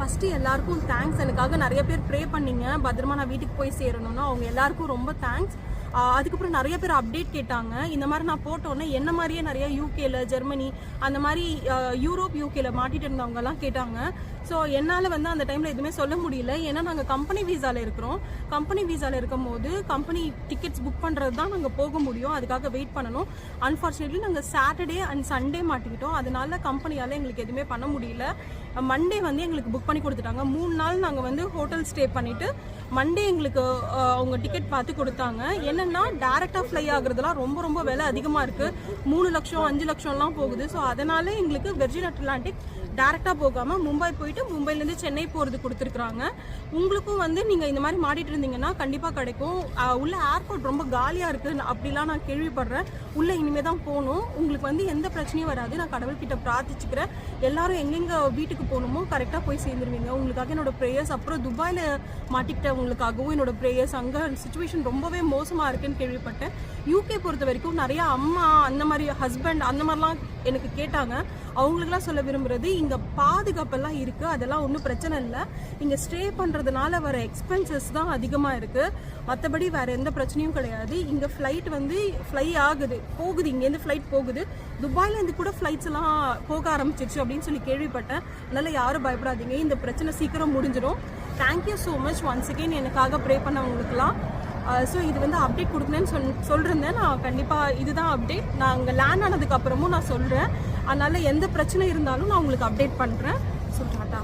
First எல்லாருக்கும் thanks. எனக்காக நிறைய பேர் ப்ரே பண்ணிங்க பத்திரமா நான் வீட்டுக்கு போய் சேரணும்னா அவங்க எல்லாருக்கும் ரொம்ப தேங்க்ஸ். அதுக்கப்புறம் நிறைய பேர் அப்டேட் கேட்டாங்க. இந்த மாதிரி நான் போட்டோன்னே என்ன மாதிரியே நிறைய யூகேல, ஜெர்மனி, அந்த மாதிரி யூரோப், யூகேல மாட்டிட்டு இருந்தவங்கலாம் கேட்டாங்க. ஸோ என்னால் வந்து அந்த டைமில் எதுவுமே சொல்ல முடியல. ஏன்னா நாங்கள் கம்பெனி வீசாவில் இருக்கிறோம். கம்பெனி வீசாவில் இருக்கும் போது கம்பெனி டிக்கெட்ஸ் புக் பண்ணுறது தான் நாங்கள் போக முடியும். அதுக்காக வெயிட் பண்ணணும். அன்ஃபார்ச்சுனேட்லி நாங்கள் சாட்டர்டே அண்ட் சண்டே மாட்டிக்கிட்டோம். அதனால கம்பெனியால் எங்களுக்கு எதுவுமே பண்ண முடியல. மண்டே வந்து எங்களுக்கு புக் பண்ணி கொடுத்துட்டாங்க. 3 நாள் நாங்கள் வந்து ஹோட்டல் ஸ்டே பண்ணிவிட்டு மண்டே எங்களுக்கு அவங்க டிக்கெட் பார்த்து கொடுத்தாங்க. என்னென்னா டேரெக்டாக ஃப்ளை ஆகுறதுலாம் ரொம்ப ரொம்ப விலை அதிகமாக இருக்குது. 3 லட்சம் 5 லட்சம்லாம் போகுது. ஸோ அதனால எங்களுக்கு வெர்ஜின் அட்லாண்டிக் டேரெக்டாக போகாமல் மும்பை போயிட்டு மும்பைலேருந்து சென்னை போகிறது கொடுத்துருக்குறாங்க. உங்களுக்கும் வந்து நீங்கள் இந்த மாதிரி மாட்டிகிட்டு இருந்தீங்கன்னா கண்டிப்பாக கிடைக்கும். உள்ள ஏர்போர்ட் ரொம்ப காலியாக இருக்குது அப்படிலாம் நான் கேள்விப்படுறேன். உள்ளே இனிமேல் தான் போகணும். உங்களுக்கு வந்து எந்த பிரச்சனையும் வராது. நான் கடவுள்கிட்ட பிரார்த்திச்சுக்கிறேன். எல்லாரும் எங்கெங்கே வீட்டுக்கு போகணுமோ கரெக்டாக போய் சேர்ந்துருவீங்க. உங்களுக்காக என்னோட ப்ரேயர்ஸ். அப்புறம் துபாயில் மாட்டிக்கிட்டவங்களுக்காகவும் என்னோட ப்ரேயர்ஸ். அங்கே சுச்சுவேஷன் ரொம்பவே மோசமாக இருக்குன்னு கேள்விப்பட்டேன். யூகே பொறுத்த வரைக்கும் நிறையா அம்மா அந்த மாதிரி ஹஸ்பண்ட் அந்த மாதிரிலாம் எனக்கு கேட்டாங்க. அவங்களுக்குலாம் சொல்ல விரும்புகிறது, இங்கே பாதுகாப்பெல்லாம் இருக்குது. அதெல்லாம் ஒன்றும் பிரச்சனை இல்லை. இங்கே ஸ்டே பண்ணுறதுனால வர எக்ஸ்பென்சஸ் தான் அதிகமாக இருக்குது. மற்றபடி வேறு எந்த பிரச்சனையும் கிடையாது. இங்கே ஃப்ளைட் வந்து ஃப்ளை ஆகுது, போகுது. இங்கேருந்து ஃப்ளைட் போகுது. துபாயிலேருந்து கூட ஃப்ளைட்ஸ் எல்லாம் போக ஆரம்பிச்சிருச்சு அப்படின்னு சொல்லி கேள்விப்பட்டேன். அதனால் யாரும் பயப்படாதீங்க. இந்த பிரச்சனை சீக்கிரம் முடிஞ்சிடும். Thank you so much once again எனக்காக ப்ரே பண்ணவங்களுக்குலாம். ஸோ இது வந்து அப்டேட் கொடுக்கணுன்னு சொல்லிருந்தேன். நான் கண்டிப்பாக இதுதான் அப்டேட். நான் அங்கே லேண்ட் ஆனதுக்கப்புறமும் நான் சொல்கிறேன். அதனால் எந்த பிரச்சனை இருந்தாலும் நான் உங்களுக்கு அப்டேட் பண்ணுறேன். So tata.